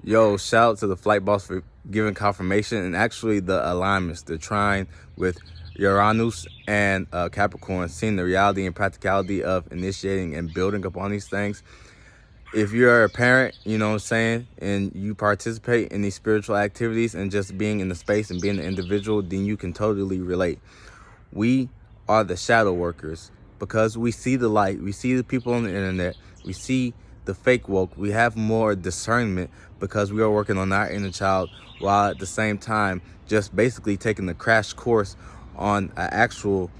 Yo, shout out to the flight boss for giving confirmation and actually the alignments, the trine with Uranus and Capricorn, seeing the reality and practicality of initiating and building upon these things. If you're a parent, you know what I'm saying, and you participate in these spiritual activities and just being in the space and being an individual, then you can totally relate. We are the shadow workers because we see the light, we see the people on the internet, we see the fake woke, we have more discernment because we are working on our inner child while at the same time just basically taking the crash course on an actual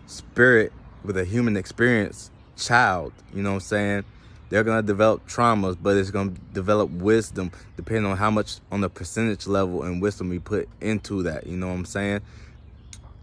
spirit with a human experience child. You know what I'm saying? They're going to develop traumas, but it's going to develop wisdom depending on how much on the percentage level and wisdom we put into that. You know what I'm saying?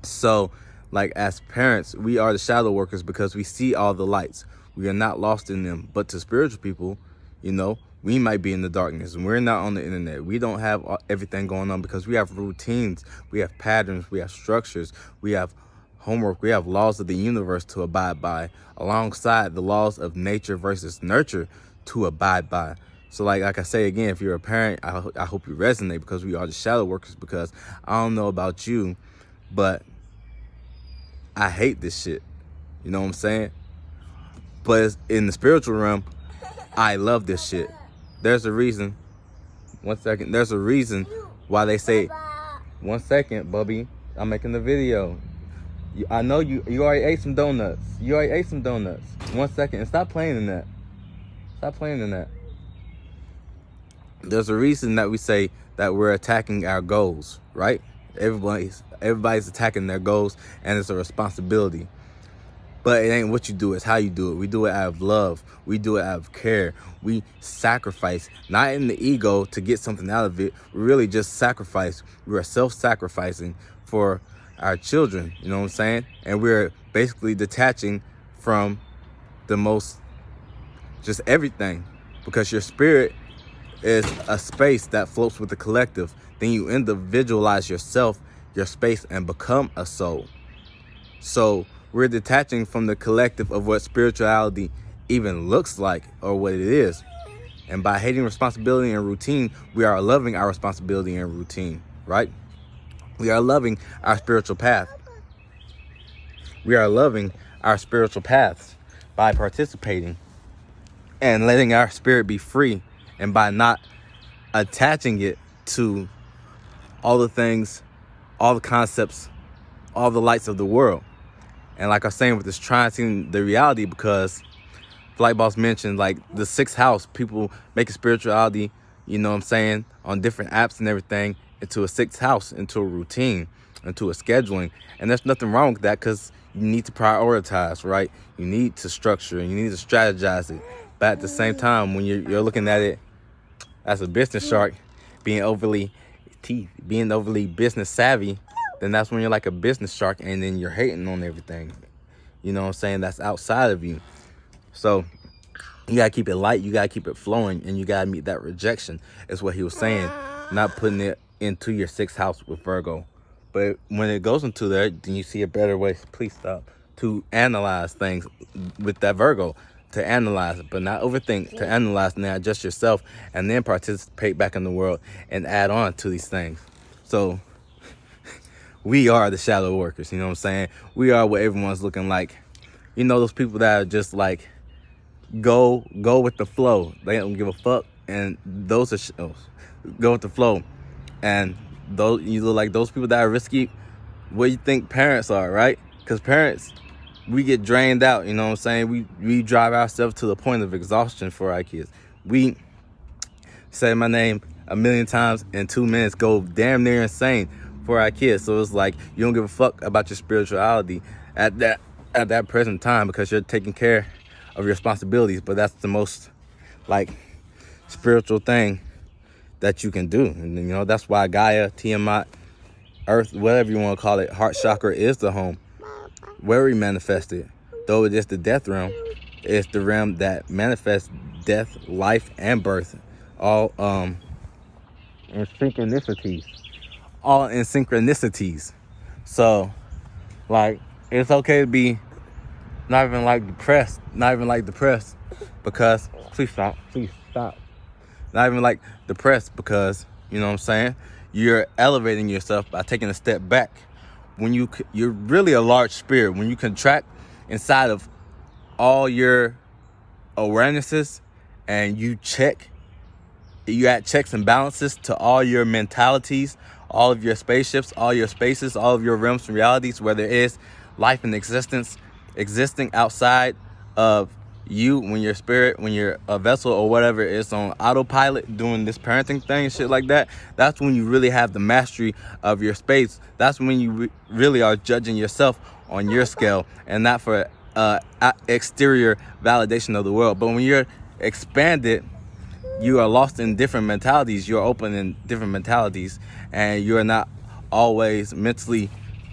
So, like, as parents, we are the shadow workers because we see all the lights. We are not lost in them. But to spiritual people, you know, we might be in the darkness and we're not on the internet. We don't have everything going on because we have routines, we have patterns, we have structures, we have homework, we have laws of the universe to abide by alongside the laws of nature versus nurture to abide by. So like I say again, if you're a parent, I hope you resonate because we are the shadow workers. Because I don't know about you, but I hate this shit. You know what I'm saying? But in the spiritual realm, I love this shit. There's a reason. 1 second. There's a reason why they say, 1 second, Bubby. I'm making the video. I know you already ate some donuts. 1 second. And stop playing in that. There's a reason that we say that we're attacking our goals, right? Everybody's attacking their goals, and it's a responsibility. But it ain't what you do, it's how you do it. We do it out of love. We do it out of care. We sacrifice, not in the ego to get something out of it. We really just sacrifice. We are self-sacrificing for our children, you know what I'm saying? And we're basically detaching from the most, just everything. Because your spirit is a space that floats with the collective. Then you individualize yourself, your space, and become a soul. So we're detaching from the collective of what spirituality even looks like or what it is. And by hating responsibility and routine, we are loving our responsibility and routine, right? We are loving our spiritual path. We are loving our spiritual paths by participating and letting our spirit be free, and by not attaching it to all the things, all the concepts, all the lights of the world. And like I was saying with this trying to see the reality, because Flight Boss mentioned like the sixth house, people making spirituality, you know what I'm saying, on different apps and everything, into a sixth house, into a routine, into a scheduling. And there's nothing wrong with that because you need to prioritize, right? You need to structure and you need to strategize it. But at the same time, when you're looking at it as a business shark, being overly business savvy, then that's when you're like a business shark and then you're hating on everything. You know what I'm saying? That's outside of you. So you got to keep it light. You got to keep it flowing. And you got to meet that rejection, is what he was saying. Not putting it into your sixth house with Virgo. But when it goes into there, then you see a better way, please stop, to analyze things with that Virgo. To analyze it, but not overthink. To analyze and adjust yourself, and then participate back in the world and add on to these things. So we are the shadow workers, you know what I'm saying? We are what everyone's looking like. You know, those people that are just like, go with the flow. They don't give a fuck. And those are go with the flow. And those, you look like those people that are risky. What do you think parents are, right? Because parents, we get drained out, you know what I'm saying? We drive ourselves to the point of exhaustion for our kids. We say my name a million times in 2 minutes, go damn near insane for our kids. So it's like you don't give a fuck about your spirituality at that present time because you're taking care of your responsibilities. But that's the most like spiritual thing that you can do. And you know, that's why Gaia, Tiamat, Earth, whatever you want to call it, heart chakra is the home where we manifest it. Though it is the death realm, it's the realm that manifests death, life, and birth, all in synchronicities. So like, it's okay to be not even like depressed, because please stop, not even like depressed, because you know what I'm saying, you're elevating yourself by taking a step back. When you're really a large spirit, when you contract inside of all your awarenesses and you add checks and balances to all your mentalities, all of your spaceships, all your spaces, all of your realms and realities, where there is life and existence existing outside of you, when your spirit, when you're a vessel or whatever is on autopilot doing this parenting thing and shit like that, that's when you really have the mastery of your space. That's when you really are judging yourself on your scale and not for exterior validation of the world. But when you're expanded, you are lost in different mentalities, you're open in different mentalities, and you're not always mentally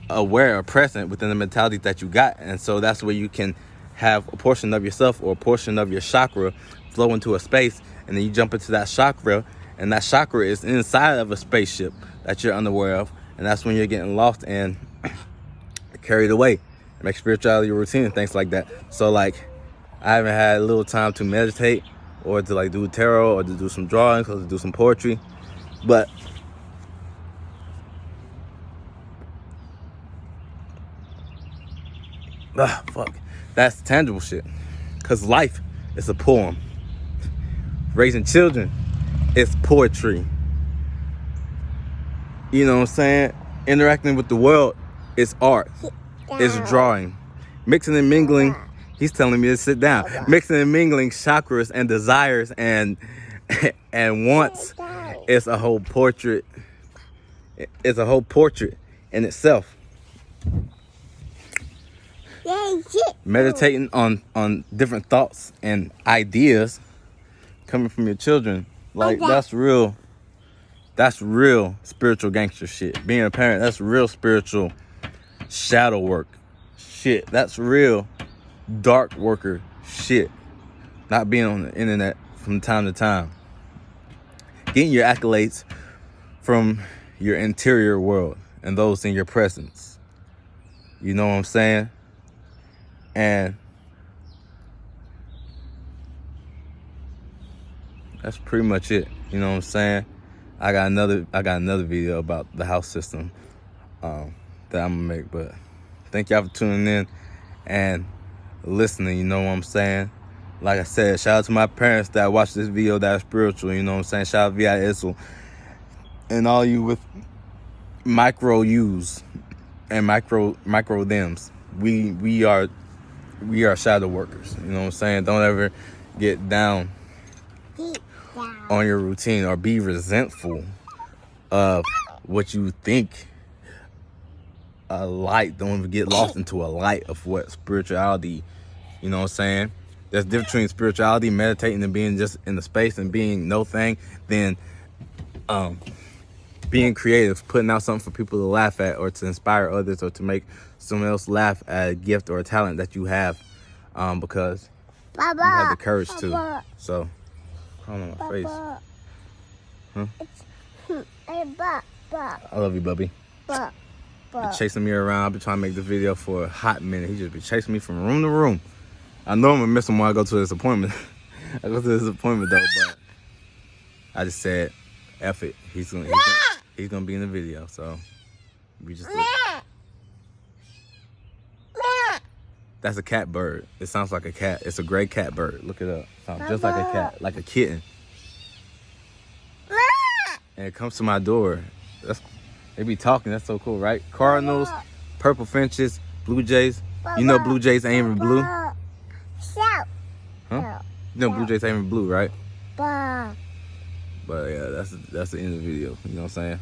aware or present within the mentality that you got. And so that's where you can have a portion of yourself or a portion of your chakra flow into a space, and then you jump into that chakra, and that chakra is inside of a spaceship that you're unaware of, and that's when you're getting lost and carried away. Make spirituality a routine and things like that. So like, I haven't had a little time to meditate or to like do tarot or to do some drawings or to do some poetry, but fuck, that's tangible shit. Cause life is a poem. Raising children is poetry. You know what I'm saying? Interacting with the world is art. It's drawing. Mixing and mingling. He's telling me to sit down. Mixing and mingling chakras and desires and wants is a whole portrait. It's a whole portrait in itself. Meditating on different thoughts and ideas coming from your children, like that's real spiritual gangster shit. Being a parent, that's real spiritual shadow work shit. That's real dark worker shit. Not being on the internet from time to time, getting your accolades from your interior world and those in your presence. You know what I'm saying? And that's pretty much it. You know what I'm saying? I got another video about the house system that I'm gonna make. But thank y'all for tuning in and listening. You know what I'm saying? Like I said, shout out to my parents that watch this video that are spiritual. You know what I'm saying? Shout out V.I. Issel and all you with micro U's and micro thems. We are shadow workers. You know what I'm saying? Don't ever get down on your routine or be resentful of what you think a light. Don't ever get lost into a light of what spirituality, you know what I'm saying? There's a difference between spirituality, meditating, and being just in the space and being no thing, than being creative, putting out something for people to laugh at or to inspire others or to make someone else laugh at a gift or a talent that you have, because you have the courage to. So, hold on my face. Huh? I love you, Bubby. Been chasing me around. I've been trying to make this video for a hot minute. He just be chasing me from room to room. I know I'm gonna miss him when I go to this appointment. I go to this appointment though, but I just said, F it. He's gonna be in the video, so we just look. That's a cat bird. It sounds like a cat. It's a gray cat bird. Look it up. Sounds just like a cat, like a kitten. And it comes to my door. They be talking. That's so cool, right? Cardinals, purple finches, blue jays. You know blue jays ain't even blue? Huh? You know blue jays ain't even blue, right? But yeah, that's the end of the video. You know what I'm saying?